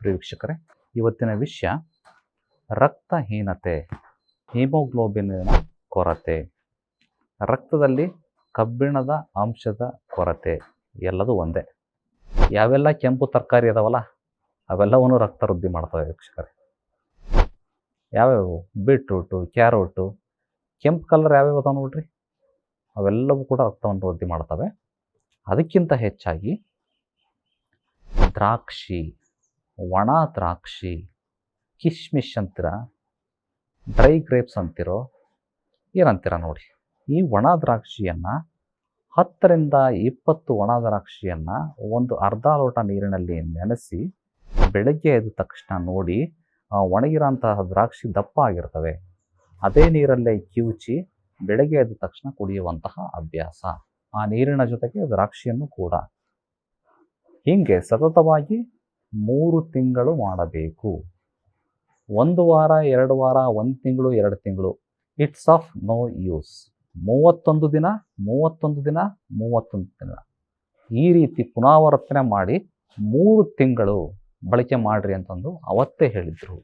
ಪ್ರಿಯ ವೀಕ್ಷಕರೇ, ಇವತ್ತಿನ ವಿಷಯ ರಕ್ತಹೀನತೆ, ಹಿಮೋಗ್ಲೋಬಿನ್ನ ಕೊರತೆ, ರಕ್ತದಲ್ಲಿ ಕಬ್ಬಿಣದ ಅಂಶದ ಕೊರತೆ ಎಲ್ಲದೂ ಒಂದೇ. ಯಾವೆಲ್ಲ ಕೆಂಪು ತರಕಾರಿ ಅದಾವಲ್ಲ ಅವೆಲ್ಲವನ್ನು ರಕ್ತ ವೃದ್ಧಿ ಮಾಡ್ತವೆ ವೀಕ್ಷಕರೇ. ಯಾವ್ಯಾವು? ಬೀಟ್ರೂಟು, ಕ್ಯಾರೋಟು, ಕೆಂಪು ಕಲರ್ ಯಾವ್ಯಾವ ಅದಾವ ನೋಡ್ರಿ, ಅವೆಲ್ಲವೂ ಕೂಡ ರಕ್ತವನ್ನು ವೃದ್ಧಿ ಮಾಡ್ತವೆ. ಅದಕ್ಕಿಂತ ಹೆಚ್ಚಾಗಿ ದ್ರಾಕ್ಷಿ, ಒಣ ದ್ರಾಕ್ಷಿ, ಕಿಶ್ಮಿಶ್ ಅಂತೀರ, ಡ್ರೈ ಗ್ರೇಪ್ಸ್ ಅಂತಿರೋ, ಏನಂತೀರ ನೋಡಿ, ಈ ಒಣ ದ್ರಾಕ್ಷಿಯನ್ನು 10ರಿಂದ 20 ಒಣ ದ್ರಾಕ್ಷಿಯನ್ನು ಒಂದು ಅರ್ಧ ಲೋಟ ನೀರಿನಲ್ಲಿ ನೆನೆಸಿ ಬೆಳಗ್ಗೆ ಎದ್ದ ತಕ್ಷಣ ನೋಡಿ, ಒಣಗಿರೋಂತಹ ದ್ರಾಕ್ಷಿ ದಪ್ಪ ಆಗಿರ್ತವೆ, ಅದೇ ನೀರಲ್ಲೇ ಕಿವುಚಿ ಬೆಳಗ್ಗೆ ಎದ್ದ ತಕ್ಷಣ ಕುಡಿಯುವಂತಹ ಅಭ್ಯಾಸ. ಆ ನೀರಿನ ಜೊತೆಗೆ ದ್ರಾಕ್ಷಿಯನ್ನು ಕೂಡ ಹೀಗೆ ಸತತವಾಗಿ 3 ತಿಂಗಳು ಮಾಡಬೇಕು. 1 ವಾರ, 2 ವಾರ, 1 ತಿಂಗಳು, 2 ತಿಂಗಳು, ಇಟ್ಸ್ ಆಫ್ ನೋ ಯೂಸ್. 31 ದಿನ, 31 ದಿನ, 31 ದಿನ ಈ ರೀತಿ ಪುನರಾವರ್ತನೆ ಮಾಡಿ 3 ತಿಂಗಳು ಬಳಕೆ ಮಾಡಿರಿ ಅಂತಂದು ಅವತ್ತೇ ಹೇಳಿದರು.